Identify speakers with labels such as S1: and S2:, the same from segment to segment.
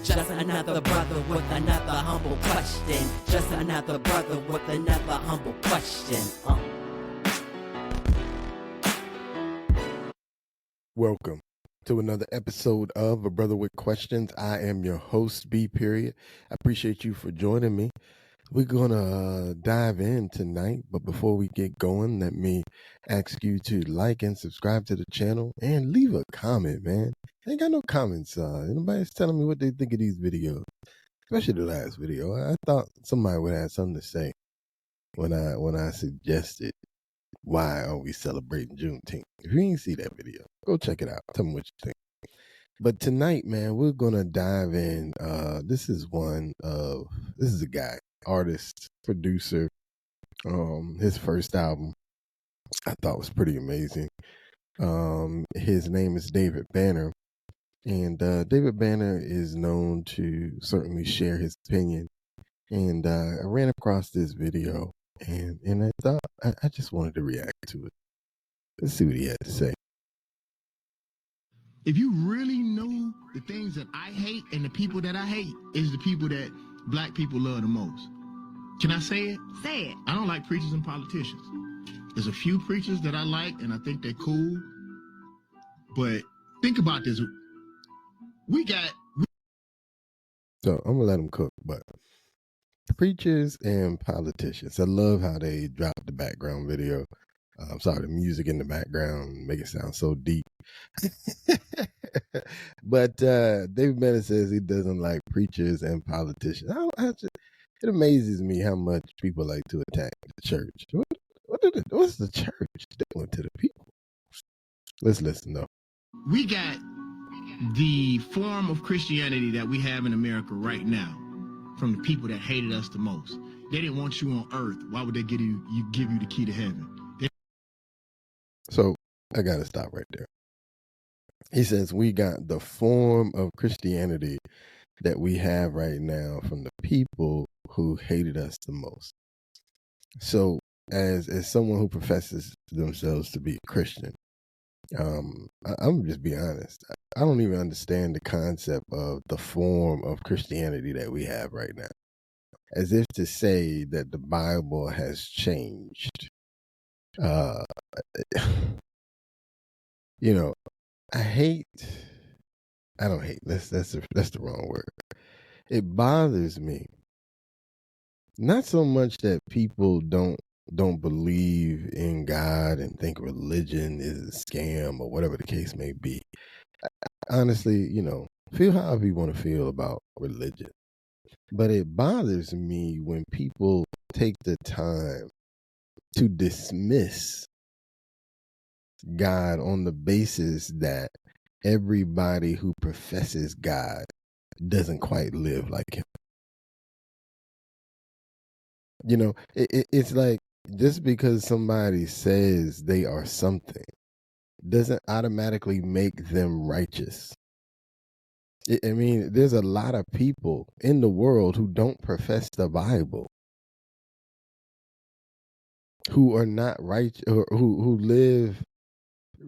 S1: Just another brother with another humble question. Just another brother with another humble question.
S2: Welcome to another episode of A Brother with Questions. I am your host, B. I appreciate you for joining me. We're going to dive in tonight, but before we get going, let me ask you to like and subscribe to the channel and leave a comment, man. I ain't got no comments. Anybody's telling me what they think of these videos, especially the last video. I thought somebody would have something to say when I suggested why are we celebrating Juneteenth. If you didn't see that video, go check it out. Tell me what you think. But tonight, man, we're gonna dive in. This is a guy, artist, producer. His first album I thought was pretty amazing. His name is David Banner, and David Banner is known to certainly share his opinion. And I ran across this video, and I thought I just wanted to react to it. Let's see what he had to say.
S3: If you really know the things that I hate and the people that I hate is the people that black people love the most. Can I say it?
S4: Say it.
S3: I don't like preachers and politicians. There's a few preachers that I like and I think they're cool. But think about this.
S2: So I'm gonna let him cook, but preachers and politicians. I love how they dropped the background video. I'm sorry, the music in the background make it sound so deep. But David Banner says he doesn't like preachers and politicians. It amazes me how much people like to attack the church. What's the church doing to the people? Let's listen though.
S3: We got the form of Christianity that we have in America right now from the people that hated us the most. They didn't want you on earth. Why would they give you the key to heaven?
S2: So I gotta stop right there. He says we got the form of Christianity that we have right now from the people who hated us the most. So as someone who professes themselves to be a Christian, I'm just be honest. I don't even understand the concept of the form of Christianity that we have right now. As if to say that the Bible has changed. You know, I don't hate. That's the wrong word. It bothers me. Not so much that people don't believe in God and think religion is a scam or whatever the case may be. Honestly, feel however you want to feel about religion. But it bothers me when people take the time to dismiss God on the basis that everybody who professes God doesn't quite live like him. It's like just because somebody says they are something doesn't automatically make them righteous. I mean, there's a lot of people in the world who don't profess the Bible, who are not right, or who live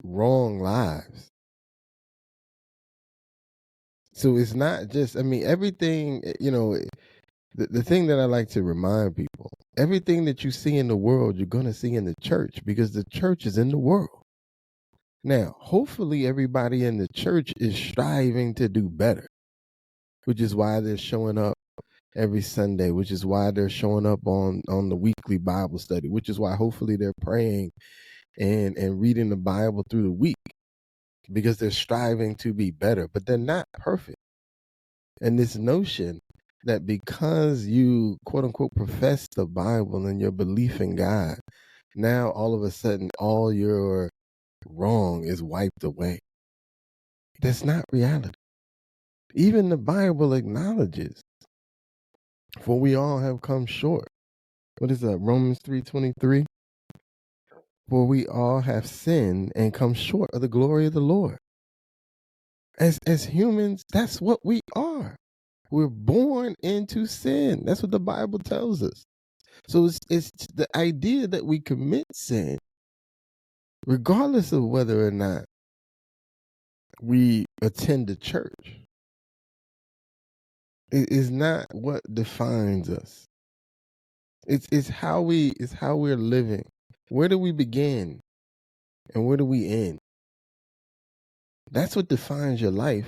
S2: wrong lives. So it's not just, everything, the thing that I like to remind people, everything that you see in the world, you're going to see in the church because the church is in the world. Now, hopefully everybody in the church is striving to do better, which is why they're showing up every Sunday, which is why they're showing up on the weekly Bible study, which is why hopefully they're praying and reading the Bible through the week because they're striving to be better, but they're not perfect. And this notion that because you quote unquote profess the Bible and your belief in God, now all of a sudden all your wrong is wiped away. That's not reality. Even the Bible acknowledges, for we all have come short. What is that? Romans 3:23. For we all have sinned and come short of the glory of the Lord. As humans, that's what we are. We're born into sin. That's what the Bible tells us. So it's the idea that we commit sin, regardless of whether or not we attend the church. It is not what defines us. It's how we're living. Where do we begin and where do we end? That's what defines your life,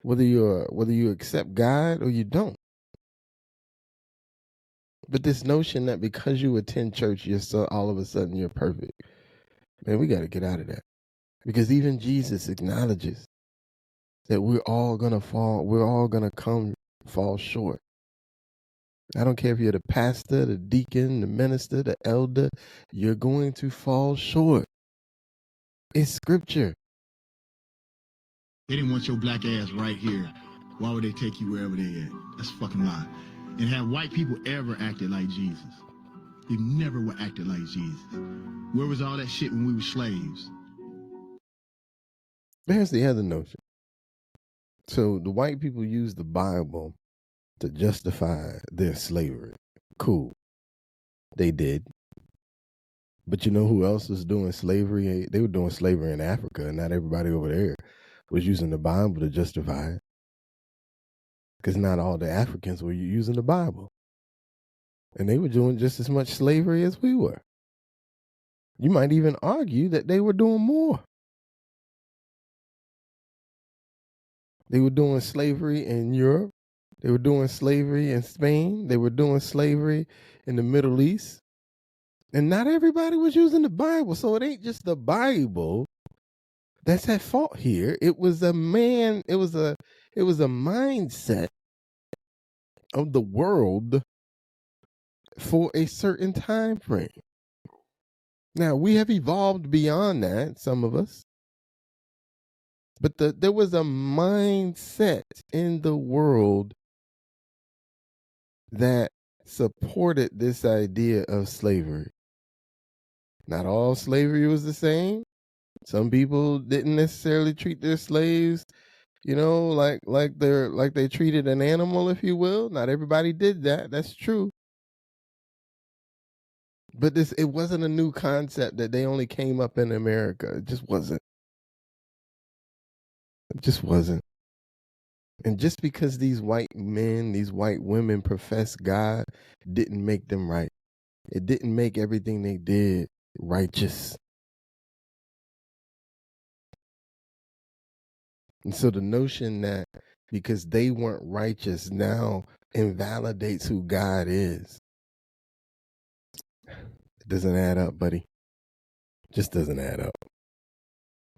S2: whether you accept God or you don't. But this notion that because you attend church, you're so all of a sudden you're perfect. Man, we got to get out of that. Because even Jesus acknowledges that we're all gonna fall short. I don't care if you're the pastor, the deacon, the minister, the elder, you're going to fall short. It's scripture.
S3: They didn't want your black ass right here. Why would they take you wherever they at? That's a fucking lie. And have white people ever acted like Jesus? They never were acted like Jesus. Where was all that shit when we were slaves?
S2: Here's the other notion. So the white people use the Bible to justify their slavery. Cool. They did. But you know who else was doing slavery? They were doing slavery in Africa, and not everybody over there was using the Bible to justify it. Because not all the Africans were using the Bible. And they were doing just as much slavery as we were. You might even argue that they were doing more. They were doing slavery in Europe. They were doing slavery in Spain. They were doing slavery in the Middle East. And not everybody was using the Bible. So it ain't just the Bible that's at fault here. It was a mindset of the world for a certain time frame. Now, we have evolved beyond that, some of us. But there was a mindset in the world that supported this idea of slavery. Not all slavery was the same. Some people didn't necessarily treat their slaves, like they treated an animal, if you will. Not everybody did that. That's true. But it wasn't a new concept that they only came up in America. It just wasn't. It just wasn't. And just because these white men, these white women profess God didn't make them right. It didn't make everything they did righteous. And so the notion that because they weren't righteous now invalidates who God is. It doesn't add up, buddy. It just doesn't add up.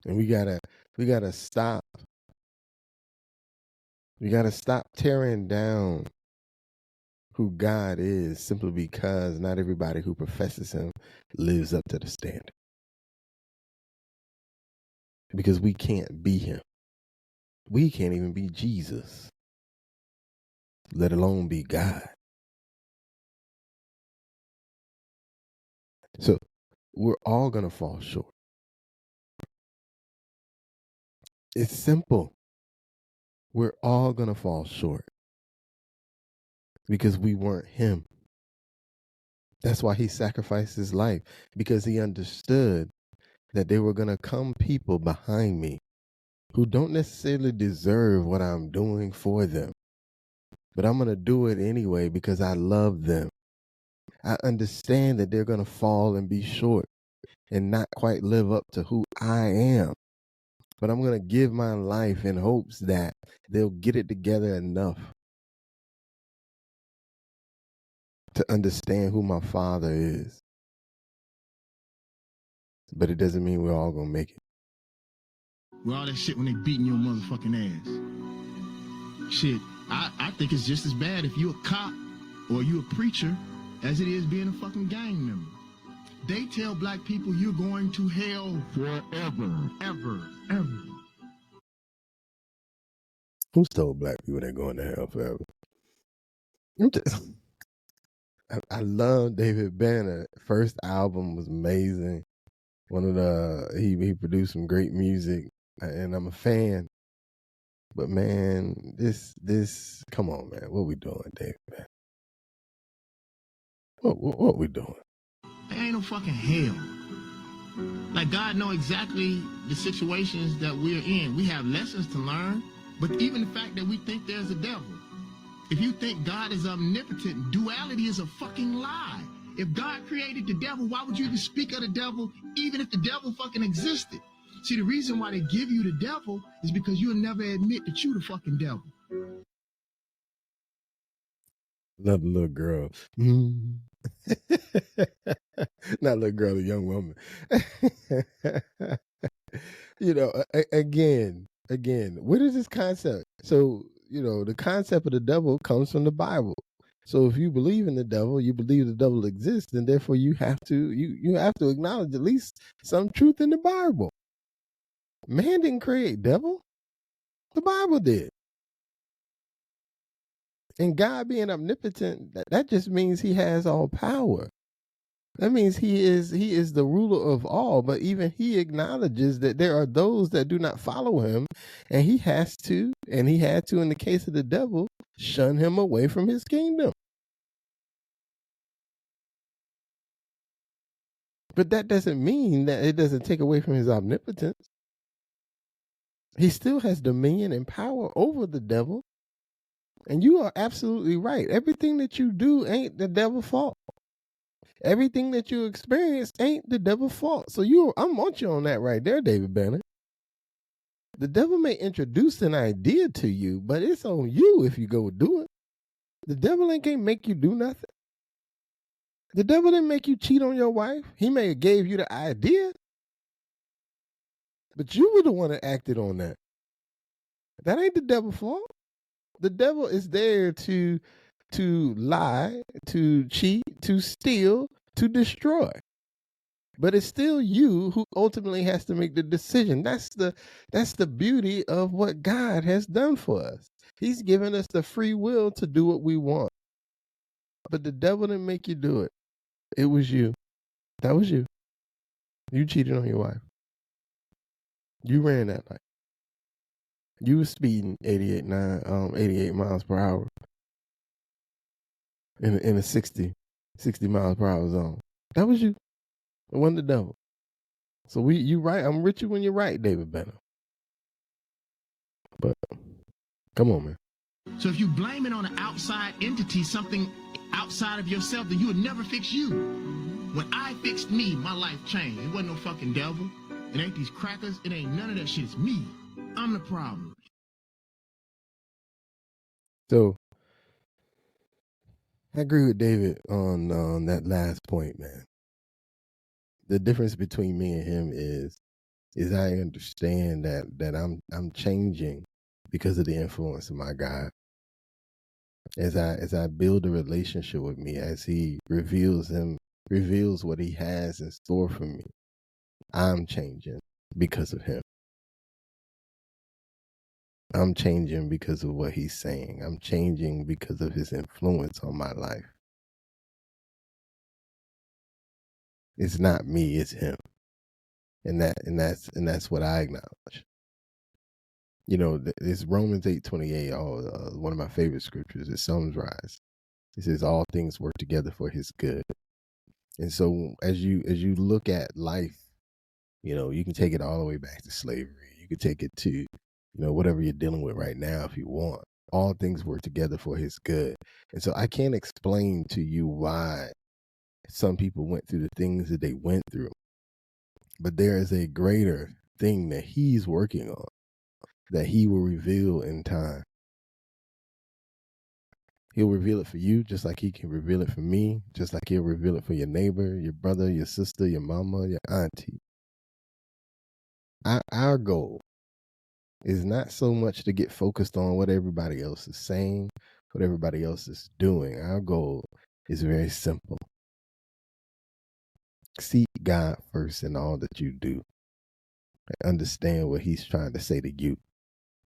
S2: And we gotta stop. We gotta stop tearing down who God is simply because not everybody who professes him lives up to the standard. Because we can't be him. We can't even be Jesus, let alone be God. So we're all going to fall short. It's simple. We're all going to fall short because we weren't him. That's why he sacrificed his life, because he understood that there were going to come people behind me who don't necessarily deserve what I'm doing for them. But I'm going to do it anyway because I love them. I understand that they're going to fall and be short and not quite live up to who I am. But I'm going to give my life in hopes that they'll get it together enough to understand who my Father is. But it doesn't mean we're all going to make it.
S3: With all that shit when they beating your motherfucking ass. Shit, I think it's just as bad if you a cop or you a preacher as it is being a fucking gang member. They tell black people you're going to hell forever, ever, ever.
S2: Who's told black people they're going to hell forever? I love David Banner. First album was amazing. He produced some great music, and I'm a fan. But man, this come on, man. What we doing, David Banner? What we doing?
S3: There ain't no fucking hell. Like, God know exactly the situations that we're in. We have lessons to learn, but even the fact that we think there's a devil, If you think God is omnipotent, duality is a fucking lie. If God created the devil, why would you even speak of the devil, even if the devil fucking existed? See, the reason why they give you the devil is because you'll never admit that you the fucking devil.
S2: Not the little girl. Not little girl, a young woman. Again, what is this concept? So, the concept of the devil comes from the Bible. So if you believe in the devil, you believe the devil exists, and therefore you have to acknowledge at least some truth in the Bible. Man didn't create devil. The Bible did. And God being omnipotent, that just means he has all power. That means he is the ruler of all, but even he acknowledges that there are those that do not follow him, and he had to in the case of the devil, shun him away from his kingdom. But that doesn't mean that it doesn't take away from his omnipotence. He still has dominion and power over the devil. And you are absolutely right. Everything that you do ain't the devil's fault. Everything that you experience ain't the devil's fault. So I'm on you on that right there, David Banner. The devil may introduce an idea to you, but it's on you if you go do it. The devil ain't gonna make you do nothing. The devil didn't make you cheat on your wife. He may have gave you the idea, but you were the one that acted on that. That ain't the devil's fault. The devil is there to lie, to cheat, to steal, to destroy. But it's still you who ultimately has to make the decision. That's the beauty of what God has done for us. He's given us the free will to do what we want. But the devil didn't make you do it. It was you. That was you. You cheated on your wife. You ran that light. You were speeding 88 miles per hour in a 60 miles per hour zone. That was you. It wasn't the devil. So you right. I'm with you when you're right, David Banner. But come on, man.
S3: So if you blame it on an outside entity, something outside of yourself, then you would never fix you. When I fixed me, my life changed. It wasn't no fucking devil. It ain't these crackers. It ain't none of that shit. It's me. I'm the problem.
S2: So I agree with David on that last point, man. The difference between me and him is I understand that I'm changing because of the influence of my God. As I build a relationship with me, as he reveals what he has in store for me, I'm changing because of him. I'm changing because of what he's saying. I'm changing because of his influence on my life. It's not me, it's him. And that's what I acknowledge. It's Romans 8:28, one of my favorite scriptures. It's Sunrise. It says all things work together for his good. And so as you look at life, you can take it all the way back to slavery. You can take it to, whatever you're dealing with right now if you want. All things work together for his good. And so I can't explain to you why some people went through the things that they went through. But there is a greater thing that he's working on, that he will reveal in time. He'll reveal it for you just like he can reveal it for me, just like he'll reveal it for your neighbor, your brother, your sister, your mama, your auntie. Our goal is not so much to get focused on what everybody else is saying, what everybody else is doing. Our goal is very simple. Seek God first in all that you do. And understand what he's trying to say to you.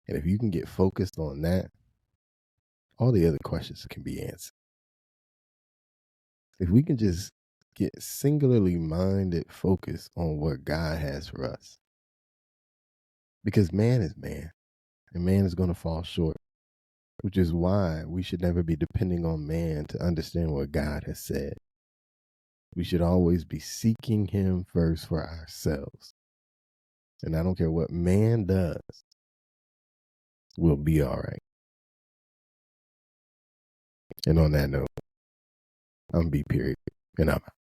S2: And if you can get focused on that, all the other questions can be answered. If we can just get singularly minded focused on what God has for us. Because man is man, and man is going to fall short, which is why we should never be depending on man to understand what God has said. We should always be seeking him first for ourselves. And I don't care what man does, we'll be all right. And on that note, I'm B period, and I'm out.